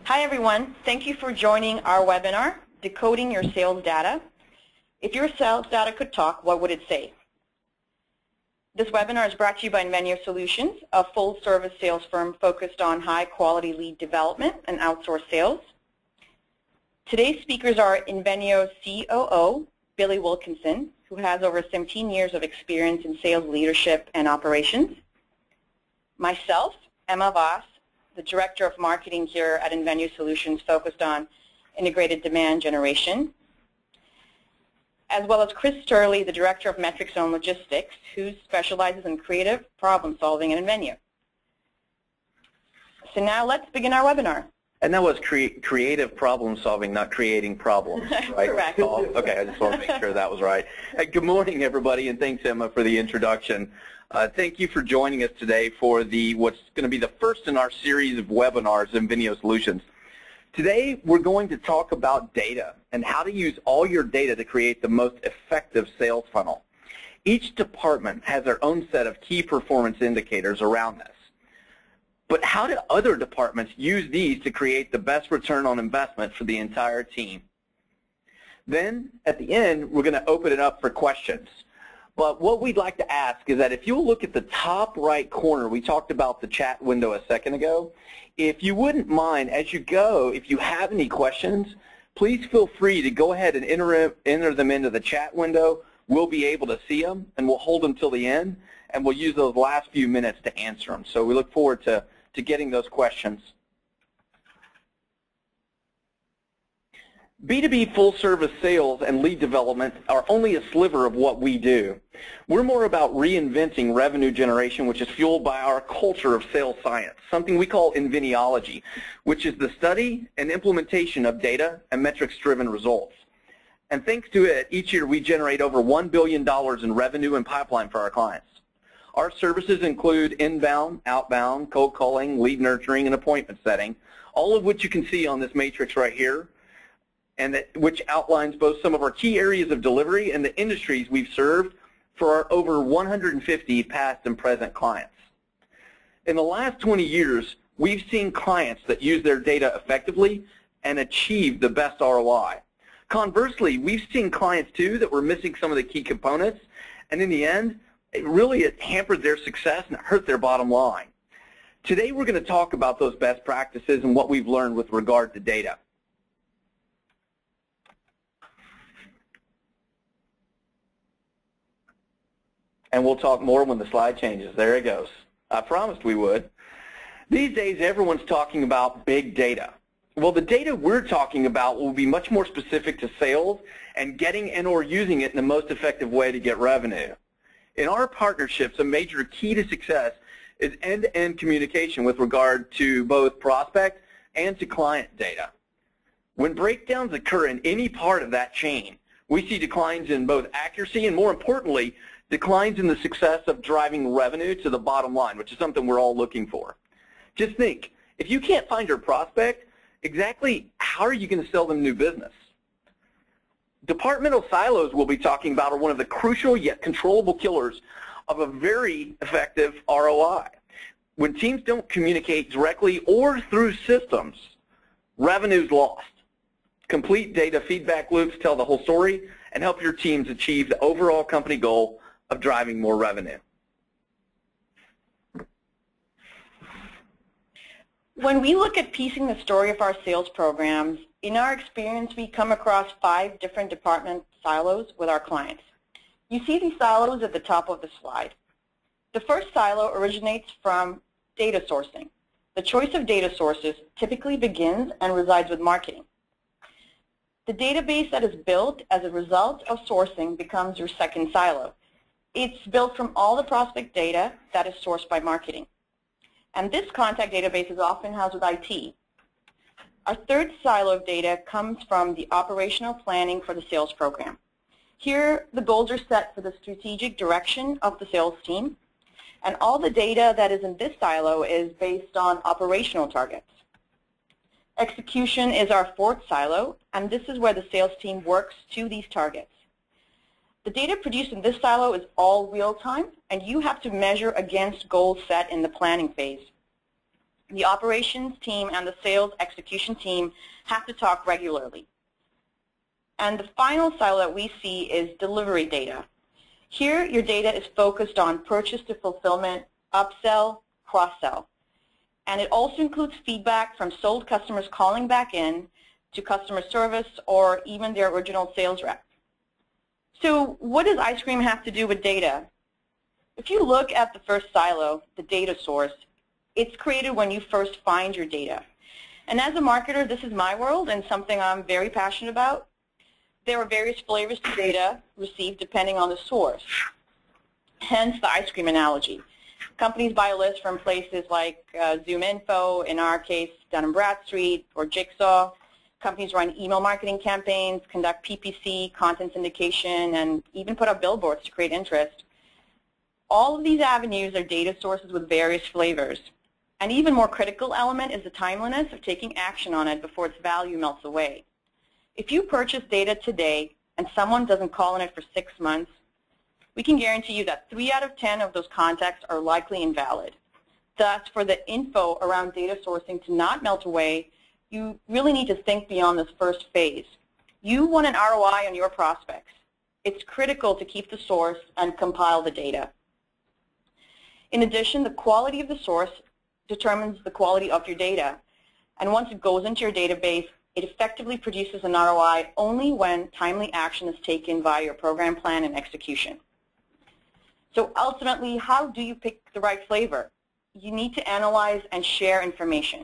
Hi everyone, thank you for joining our webinar, Decoding Your Sales Data. If your sales data could talk, what would it say? This webinar is brought to you by Invenio Solutions, a full-service sales firm focused on high-quality lead development and outsourced sales. Today's speakers are Invenio COO, Billy Wilkinson, who has over 17 years of experience in sales leadership and operations. Myself, Emma Voss, the Director of Marketing here at Invenio Solutions, focused on integrated demand generation, as well as Chris Turley, the Director of Metrics and Logistics, who specializes in creative problem solving at Invenio. So now let's begin our webinar. And that was creative problem solving, not creating problems, right? Correct. Oh, okay, I just want to make sure that was right. Hey, good morning, everybody, and thanks, Emma, for the introduction. Thank you for joining us today for what's going to be the first in our series of webinars, Invenio Solutions. Today, we're going to talk about data and how to use all your data to create the most effective sales funnel. Each department has their own set of key performance indicators around this. But how do other departments use these to create the best return on investment for the entire team? Then, at the end, we're going to open it up for questions. But what we'd like to ask is that if you'll look at the top right corner, we talked about the chat window a second ago. If you wouldn't mind, as you go, if you have any questions, please feel free to go ahead and enter them into the chat window. We'll be able to see them, and we'll hold them till the end, and we'll use those last few minutes to answer them. So we look forward to getting those questions. B2B full-service sales and lead development are only a sliver of what we do. We're more about reinventing revenue generation, which is fueled by our culture of sales science, something we call Inveniology, which is the study and implementation of data and metrics-driven results. And thanks to it, each year we generate over $1 billion in revenue and pipeline for our clients. Our services include inbound, outbound, cold calling, lead nurturing, and appointment setting, all of which you can see on this matrix right here, and which outlines both some of our key areas of delivery and the industries we've served for our over 150 past and present clients. In the last 20 years, we've seen clients that use their data effectively and achieve the best ROI. Conversely, we've seen clients too that were missing some of the key components, and in the end, it hampered their success and it hurt their bottom line. Today we're going to talk about those best practices and what we've learned with regard to data. And we'll talk more when the slide changes. There it goes. I promised we would. These days everyone's talking about big data. Well, the data we're talking about will be much more specific to sales and getting and/or using it in the most effective way to get revenue. In our partnerships, a major key to success is end-to-end communication with regard to both prospect and to client data. When breakdowns occur in any part of that chain, we see declines in both accuracy and, more importantly, declines in the success of driving revenue to the bottom line, which is something we're all looking for. Just think, if you can't find your prospect, exactly how are you going to sell them new business? Departmental silos we'll be talking about are one of the crucial yet controllable killers of a very effective ROI. When teams don't communicate directly or through systems, revenue's lost. Complete data feedback loops tell the whole story and help your teams achieve the overall company goal of driving more revenue. When we look at piecing the story of our sales programs, in our experience, we come across 5 different department silos with our clients. You see these silos at the top of the slide. The first silo originates from data sourcing. The choice of data sources typically begins and resides with marketing. The database that is built as a result of sourcing becomes your second silo. It's built from all the prospect data that is sourced by marketing. And this contact database is often housed with IT. Our third silo of data comes from the operational planning for the sales program. Here, the goals are set for the strategic direction of the sales team, and all the data that is in this silo is based on operational targets. Execution is our fourth silo, and this is where the sales team works to these targets. The data produced in this silo is all real-time, and you have to measure against goals set in the planning phase. The operations team and the sales execution team have to talk regularly. And the final silo that we see is delivery data. Here, your data is focused on purchase to fulfillment, upsell, cross-sell. And it also includes feedback from sold customers calling back in to customer service or even their original sales rep. So what does ice cream have to do with data? If you look at the first silo, the data source, it's created when you first find your data. And as a marketer, this is my world and something I'm very passionate about. There are various flavors to data received depending on the source, hence the ice cream analogy. Companies buy a list from places like ZoomInfo, in our case Dun & Bradstreet, or Jigsaw. Companies run email marketing campaigns, conduct PPC, content syndication, and even put up billboards to create interest. All of these avenues are data sources with various flavors. An even more critical element is the timeliness of taking action on it before its value melts away. If you purchase data today and someone doesn't call on it for 6 months, we can guarantee you that 3 out of 10 of those contacts are likely invalid. Thus, for the info around data sourcing to not melt away, you really need to think beyond this first phase. You want an ROI on your prospects. It's critical to keep the source and compile the data. In addition, the quality of the source determines the quality of your data. And once it goes into your database, it effectively produces an ROI only when timely action is taken via your program plan and execution. So ultimately, how do you pick the right flavor? You need to analyze and share information.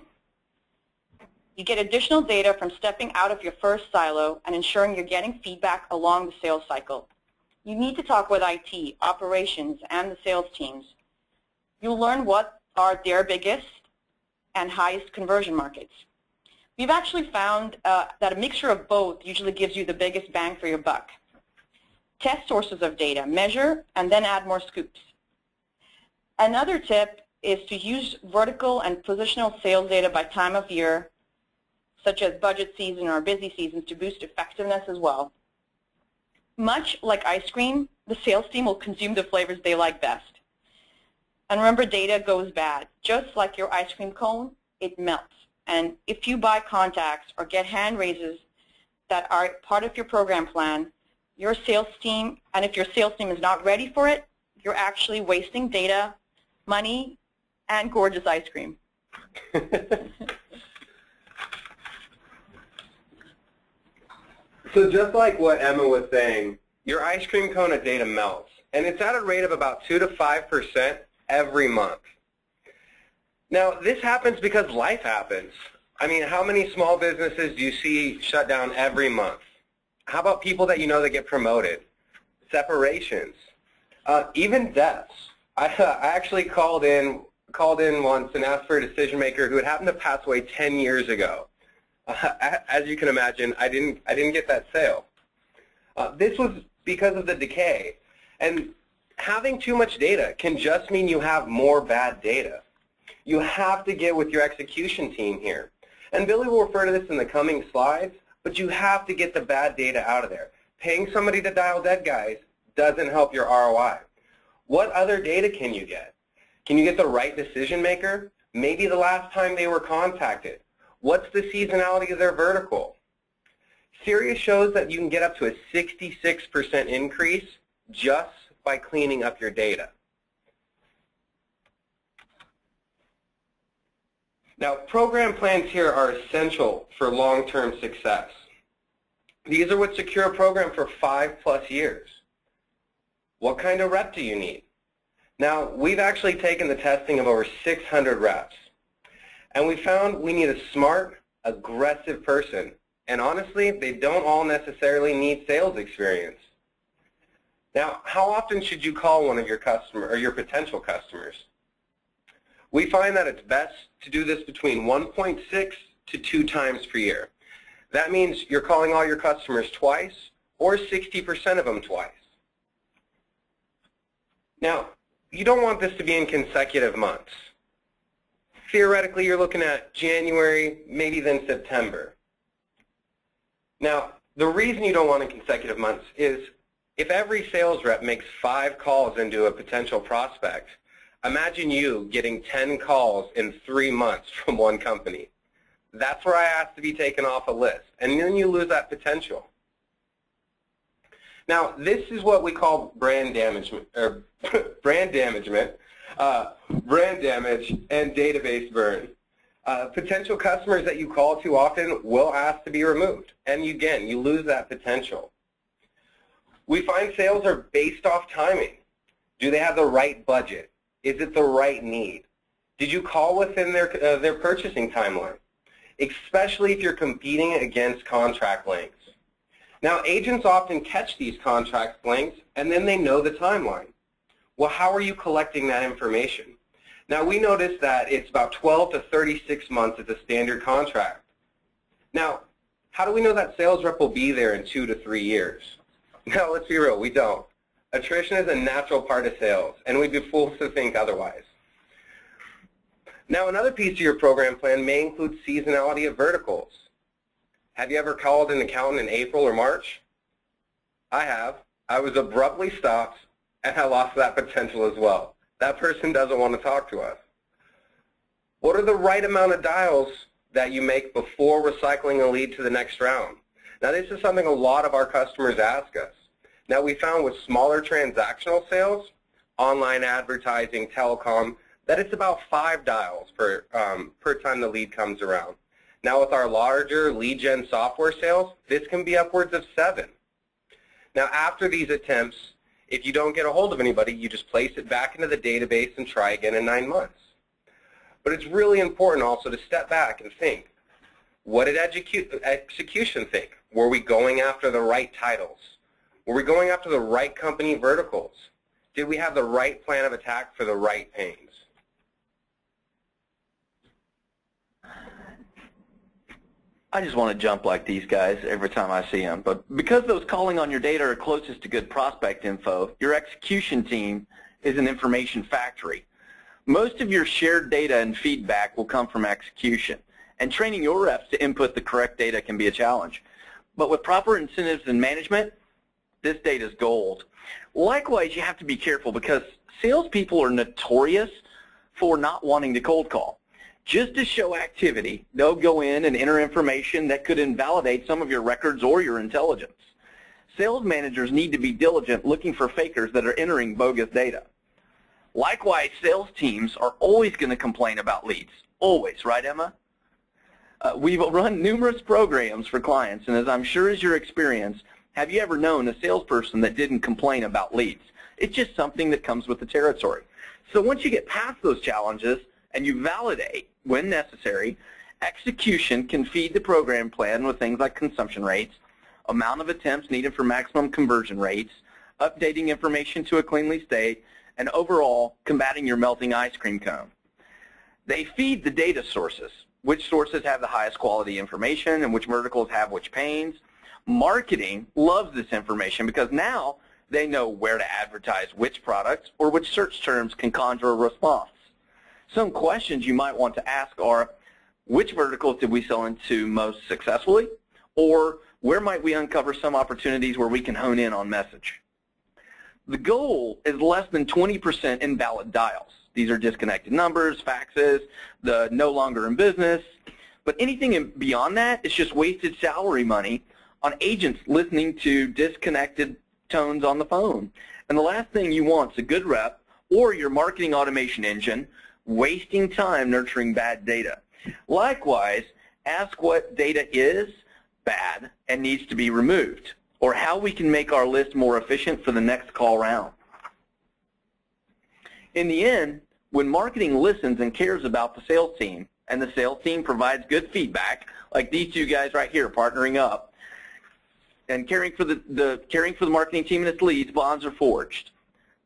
You get additional data from stepping out of your first silo and ensuring you're getting feedback along the sales cycle. You need to talk with IT, operations, and the sales teams. You'll learn what are their biggest and highest conversion markets. We've actually found that a mixture of both usually gives you the biggest bang for your buck. Test sources of data, measure, and then add more scoops. Another tip is to use vertical and positional sales data by time of year, such as budget season or busy seasons, to boost effectiveness as well. Much like ice cream, the sales team will consume the flavors they like best. And remember, data goes bad. Just like your ice cream cone, it melts. And if you buy contacts or get hand raises that are part of your program plan, your sales team, and if your sales team is not ready for it, you're actually wasting data, money, and gorgeous ice cream. So just like what Emma was saying, your ice cream cone of data melts, and it's at a rate of about 2 to 5% every month. Now, this happens because life happens. I mean, how many small businesses do you see shut down every month? How about people that you know that get promoted? Separations, even deaths. I actually called in once and asked for a decision maker who had happened to pass away 10 years ago. As you can imagine, I didn't get that sale. This was because of the decay. And having too much data can just mean you have more bad data. You have to get with your execution team here. And Billy will refer to this in the coming slides, but you have to get the bad data out of there. Paying somebody to dial dead guys doesn't help your ROI. What other data can you get? Can you get the right decision maker? Maybe the last time they were contacted. What's the seasonality of their vertical? Sirius shows that you can get up to a 66% increase just by cleaning up your data. Now, program plans here are essential for long-term success. These are what secure a program for 5+ years. What kind of rep do you need? Now, we've actually taken the testing of over 600 reps, and we found we need a smart, aggressive person. And honestly, they don't all necessarily need sales experience. Now, how often should you call one of your customers or your potential customers? We find that it's best to do this between 1.6 to 2 times per year. That means you're calling all your customers twice or 60% of them twice. Now, you don't want this to be in consecutive months. Theoretically, you're looking at January, maybe then September. Now, the reason you don't want it in consecutive months is if every sales rep makes 5 calls into a potential prospect, Imagine you getting 10 calls in 3 months from one company. That's where I ask to be taken off a list, and then you lose that potential. Now, this is what we call brand damage, or brand damage, and database burn. Potential customers that you call too often will ask to be removed, and again, you lose that potential. We find sales are based off timing. Do they have the right budget? Is it the right need? Did you call within their purchasing timeline? Especially if you're competing against contract lengths. Now, agents often catch these contract lengths, and then they know the timeline. Well, how are you collecting that information? Now, we noticed that it's about 12 to 36 months as a standard contract. Now, how do we know that sales rep will be there in 2 to 3 years? Now, let's be real, we don't. Attrition is a natural part of sales, and we'd be fools to think otherwise. Now, another piece of your program plan may include seasonality of verticals. Have you ever called an accountant in April or March? I have. I was abruptly stopped, and I lost that potential as well. That person doesn't want to talk to us. What are the right amount of dials that you make before recycling a lead to the next round? Now, this is something a lot of our customers ask us. Now, we found with smaller transactional sales, online advertising, telecom, that it's about 5 dials per time the lead comes around. Now, with our larger lead gen software sales, this can be upwards of 7. Now, after these attempts, if you don't get a hold of anybody, you just place it back into the database and try again in 9 months. But it's really important also to step back and think, what did execution think? Were we going after the right titles? Were we going after the right company verticals? Did we have the right plan of attack for the right pains? I just want to jump like these guys every time I see them. But because those calling on your data are closest to good prospect info, your execution team is an information factory. Most of your shared data and feedback will come from execution, and training your reps to input the correct data can be a challenge. But with proper incentives and management, this data is gold. Likewise, you have to be careful because salespeople are notorious for not wanting to cold call. Just to show activity, they'll go in and enter information that could invalidate some of your records or your intelligence. Sales managers need to be diligent looking for fakers that are entering bogus data. Likewise, sales teams are always going to complain about leads. Always, right, Emma? We've run numerous programs for clients, and as I'm sure is your experience, have you ever known a salesperson that didn't complain about leads? It's just something that comes with the territory. So once you get past those challenges and you validate, when necessary, execution can feed the program plan with things like consumption rates, amount of attempts needed for maximum conversion rates, updating information to a cleanly state, and overall combating your melting ice cream cone. They feed the data sources. Which sources have the highest quality information and which verticals have which pains. Marketing loves this information because now they know where to advertise which products or which search terms can conjure a response. Some questions you might want to ask are, which verticals did we sell into most successfully? Or where might we uncover some opportunities where we can hone in on message? The goal is less than 20% invalid dials. These are disconnected numbers, faxes, the no longer in business. But anything beyond that is just wasted salary money on agents listening to disconnected tones on the phone. And the last thing you want is a good rep or your marketing automation engine wasting time nurturing bad data. Likewise, ask what data is bad and needs to be removed, or how we can make our list more efficient for the next call round. In the end, when marketing listens and cares about the sales team, and the sales team provides good feedback, like these two guys right here partnering up, and caring for the marketing team and its leads, bonds are forged.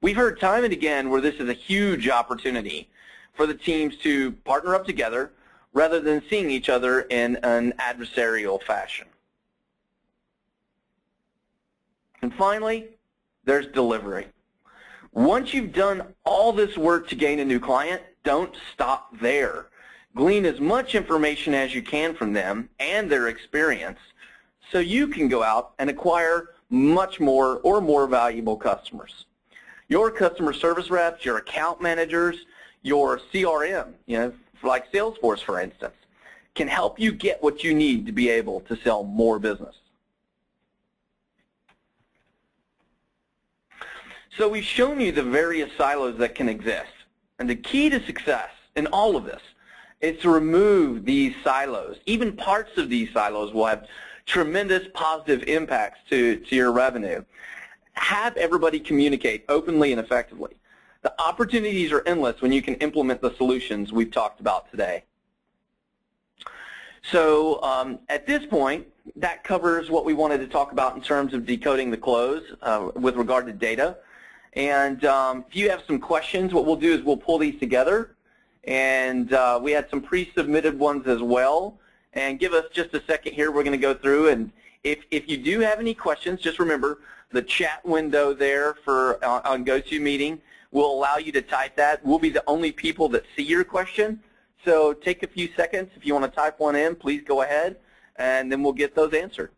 We've heard time and again where this is a huge opportunity for the teams to partner up together rather than seeing each other in an adversarial fashion. And finally, there's delivery. Once you've done all this work to gain a new client, don't stop there. Glean as much information as you can from them and their experience so you can go out and acquire much more or more valuable customers. Your customer service reps, your account managers, Your CRM, like Salesforce, for instance, can help you get what you need to be able to sell more business. So we've shown you the various silos that can exist. And the key to success in all of this is to remove these silos. Even parts of these silos will have tremendous positive impacts to your revenue. Have everybody communicate openly and effectively. The opportunities are endless when you can implement the solutions we've talked about today. So at this point, that covers what we wanted to talk about in terms of decoding the close with regard to data. And if you have some questions, what we'll do is we'll pull these together. And we had some pre-submitted ones as well. And give us just a second here. We're going to go through. And if you do have any questions, just remember the chat window there for on GoToMeeting will allow you to type that. We'll be the only people that see your question. So take a few seconds. If you want to type one in, please go ahead, and then we'll get those answered.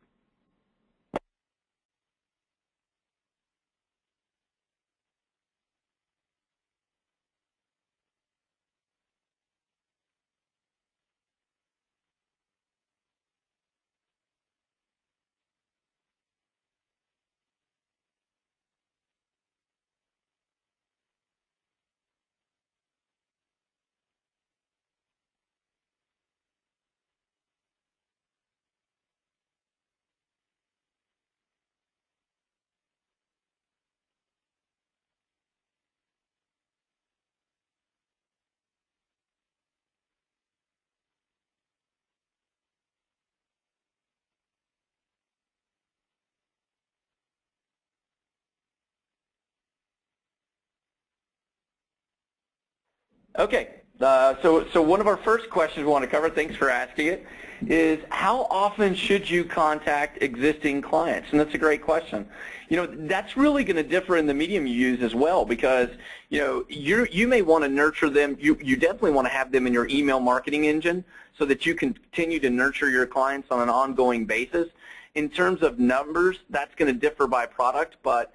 Okay, so one of our first questions we want to cover, thanks for asking it, is how often should you contact existing clients? And that's a great question. That's really going to differ in the medium you use as well, because you may want to nurture them. You definitely want to have them in your email marketing engine so that you can continue to nurture your clients on an ongoing basis. In terms of numbers, that's going to differ by product, but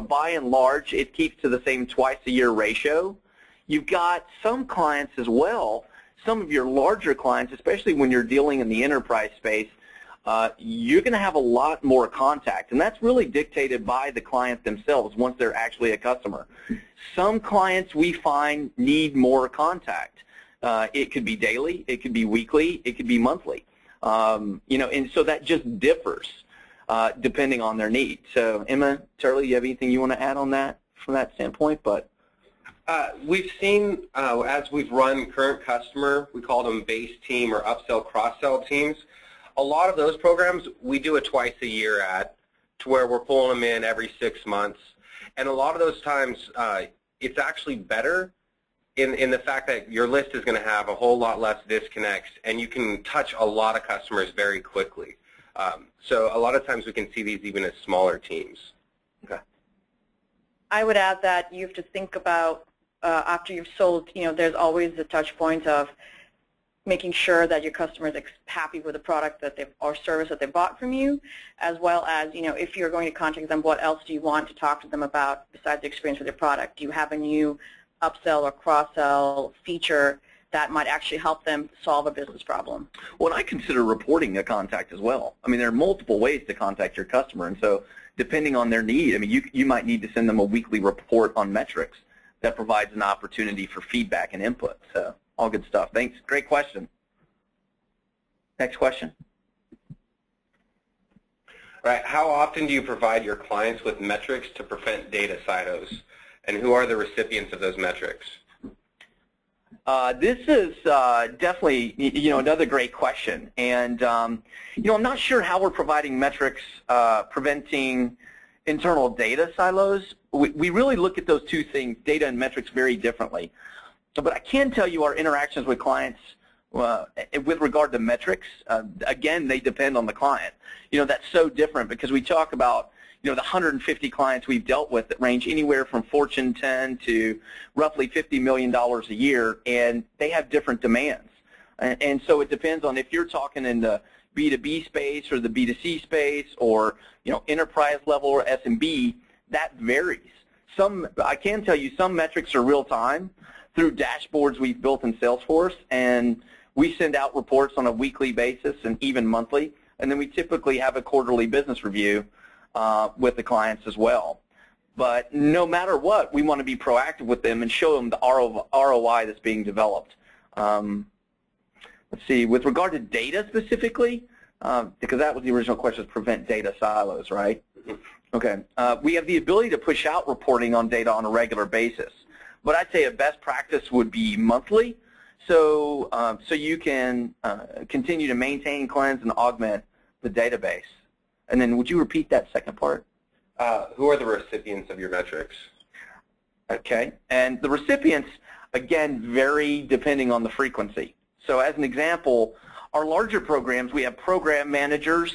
by and large, it keeps to the same twice-a-year ratio. You've got some clients as well, some of your larger clients, especially when you're dealing in the enterprise space, you're going to have a lot more contact, and that's really dictated by the client themselves once they're actually a customer. Some clients we find need more contact. It could be daily, it could be weekly, it could be monthly, and so that just differs depending on their need. So Emma, Turley, you have anything you want to add on that from that standpoint? We've seen, as we've run current customer, we call them base team or upsell, cross-sell teams. A lot of those programs, we do a twice-a-year ad to where we're pulling them in every 6 months. And a lot of those times, it's actually better in the fact that your list is going to have a whole lot less disconnects, and you can touch a lot of customers very quickly. So a lot of times we can see these even as smaller teams. Okay. I would add that you have to think about after you've sold, there's always the touch point of making sure that your customer is happy with the product that they've, or service that they bought from you, as well as, if you're going to contact them, what else do you want to talk to them about besides the experience with your product? Do you have a new upsell or cross-sell feature that might actually help them solve a business problem? Well, I consider reporting a contact as well. I mean, there are multiple ways to contact your customer, and so depending on their need, I mean, you might need to send them a weekly report on metrics that provides an opportunity for feedback and input. So all good stuff. Thanks. Great question. Next question. All right. How often do you provide your clients with metrics to prevent data silos? And who are the recipients of those metrics? This is definitely, another great question. And, I'm not sure how we're providing metrics preventing internal data silos. We really look at those two things, data and metrics, very differently. But I can tell you our interactions with clients with regard to metrics, again, they depend on the client. That's so different because we talk about, the 150 clients we've dealt with that range anywhere from Fortune 10 to roughly $50 million a year, and they have different demands. And so it depends on if you're talking in the B2B space or the B2C space or, enterprise level or SMB, that varies. I can tell you some metrics are real time. through dashboards we've built in Salesforce, and we send out reports on a weekly basis and even monthly, and then we typically have a quarterly business review with the clients as well. But no matter what, we want to be proactive with them and show them the ROI that's being developed. Let's see, with regard to data specifically, because that was the original question, is prevent data silos, right? Okay. We have the ability to push out reporting on data on a regular basis, but I'd say a best practice would be monthly, so you can continue to maintain, cleanse, and augment the database. And then would you repeat that second part? Who are the recipients of your metrics? Okay. And the recipients, again, vary depending on the frequency. So as an example, our larger programs, we have program managers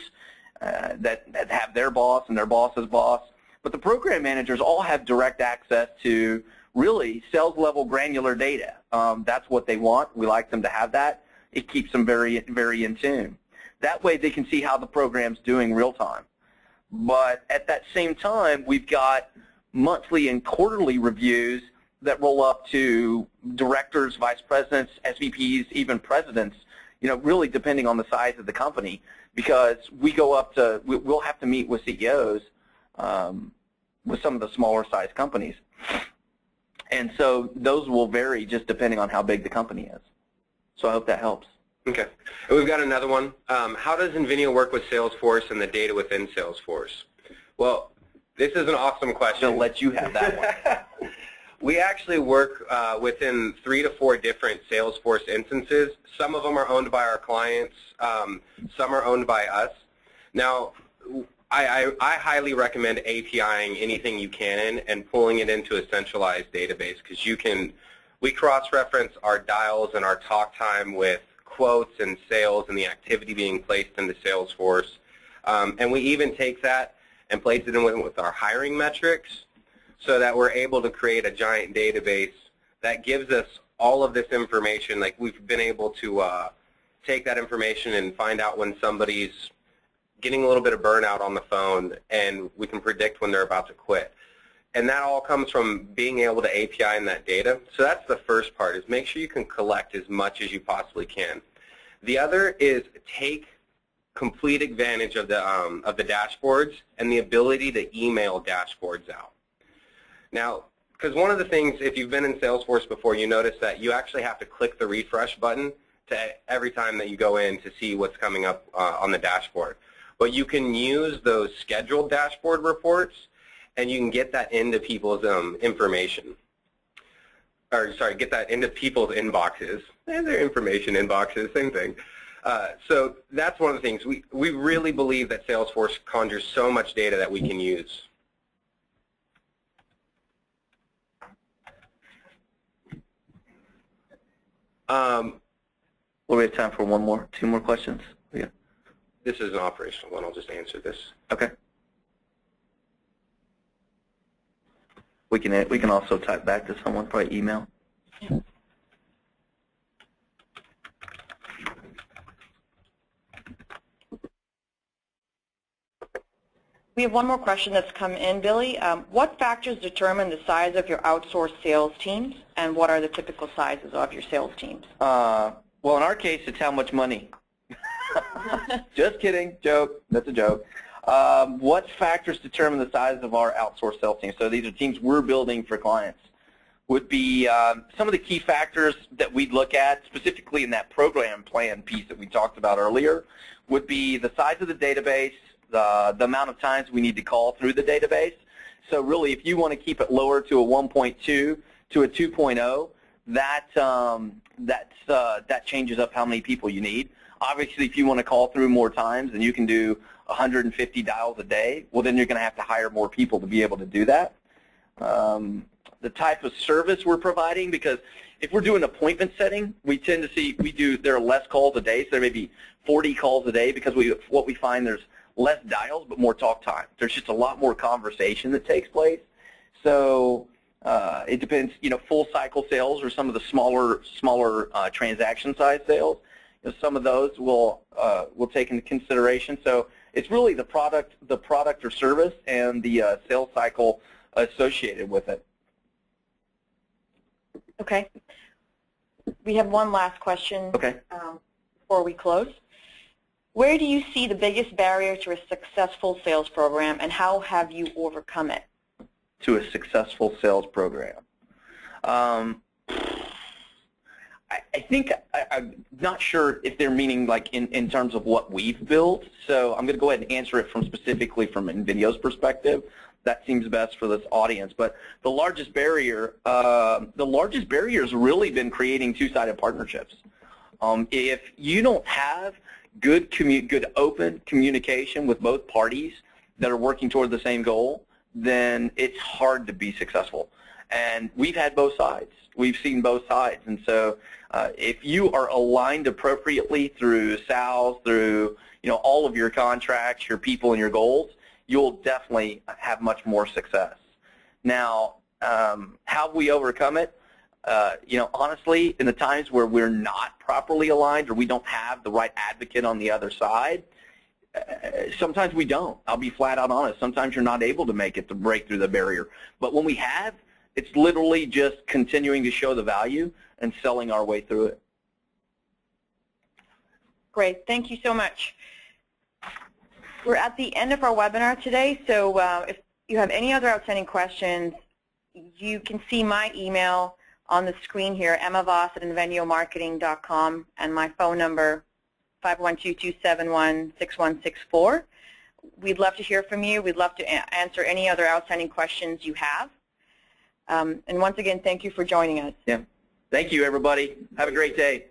that have their boss and their boss's boss. But the program managers all have direct access to really sales-level granular data. That's what they want. We like them to have that. It keeps them very, very in tune. That way they can see how the program's doing real time. But at that same time, we've got monthly and quarterly reviews that roll up to directors, vice presidents, SVPs, even presidents, really depending on the size of the company, because we go up to, we'll have to meet with CEOs with some of the smaller sized companies. And so those will vary just depending on how big the company is. So I hope that helps. Okay. And we've got another one. How does Invenio work with Salesforce and the data within Salesforce? Well, this is an awesome question. I'll let you have that one. We actually work within 3 to 4 different Salesforce instances. Some of them are owned by our clients. Some are owned by us. Now, I highly recommend APIing anything you can and pulling it into a centralized database, because we cross-reference our dials and our talk time with quotes and sales and the activity being placed into Salesforce. And we even take that and place it in with our hiring metrics, so that we're able to create a giant database that gives us all of this information. Like, we've been able to take that information and find out when somebody's getting a little bit of burnout on the phone, and we can predict when they're about to quit. And that all comes from being able to API in that data. So that's the first part, is make sure you can collect as much as you possibly can. The other is take complete advantage of the dashboards and the ability to email dashboards out. Now, because one of the things, if you've been in Salesforce before, you notice that you actually have to click the refresh button every time that you go in to see what's coming up on the dashboard. But you can use those scheduled dashboard reports, and you can get that into people's information. Or, sorry, get that into people's inboxes. And their information inboxes, same thing. So that's one of the things. We really believe that Salesforce conjures so much data that we can use. Well, we have time for 2 more questions. Yeah. This is an operational one. I'll just answer this. Okay. We can also type back to someone by email. We have one more question that's come in, Billy. What factors determine the size of your outsourced sales teams, and what are the typical sizes of your sales teams? Well, in our case, it's how much money. Just kidding. Joke. That's a joke. What factors determine the size of our outsourced sales team? So these are teams we're building for clients. Would be some of the key factors that we'd look at, specifically in that program plan piece that we talked about earlier, would be the size of the database, the amount of times we need to call through the database. So really, if you want to keep it lower to a 1.2 to a 2.0, that changes up how many people you need. Obviously, if you want to call through more times and you can do 150 dials a day, well, then you're going to have to hire more people to be able to do that. The type of service we're providing, because if we're doing appointment setting, we tend to see there are less calls a day, so there may be 40 calls a day, because what we find, there's less dials but more talk time. There's just a lot more conversation that takes place. So it depends, full cycle sales or some of the smaller transaction size sales. Some of those we'll take into consideration. So it's really the product or service and the sales cycle associated with it. Okay. We have one last question before we close. Where do you see the biggest barrier to a successful sales program, and how have you overcome it? To a successful sales program. I think, I'm not sure if they're meaning like in terms of what we've built, so I'm going to go ahead and answer it specifically from Invenio's perspective. That seems best for this audience. But the largest barrier has really been creating two-sided partnerships. If you don't have good open communication with both parties that are working toward the same goal, then it's hard to be successful. And we've had both sides. We've seen both sides. And so if you are aligned appropriately through sales, through all of your contracts, your people, and your goals, you'll definitely have much more success. Now, how we overcome it? Honestly, in the times where we're not properly aligned or we don't have the right advocate on the other side, sometimes we don't. I'll be flat out honest. Sometimes you're not able to make it to break through the barrier. But when we have, it's literally just continuing to show the value and selling our way through it. Great. Thank you so much. We're at the end of our webinar today, so if you have any other outstanding questions, you can see my email on the screen here, emmavoss@inveniomarketing.com, and my phone number, 512-271-6164. We'd love to hear from you. We'd love to answer any other outstanding questions you have. And once again, thank you for joining us. Yeah. Thank you, everybody. Have a great day.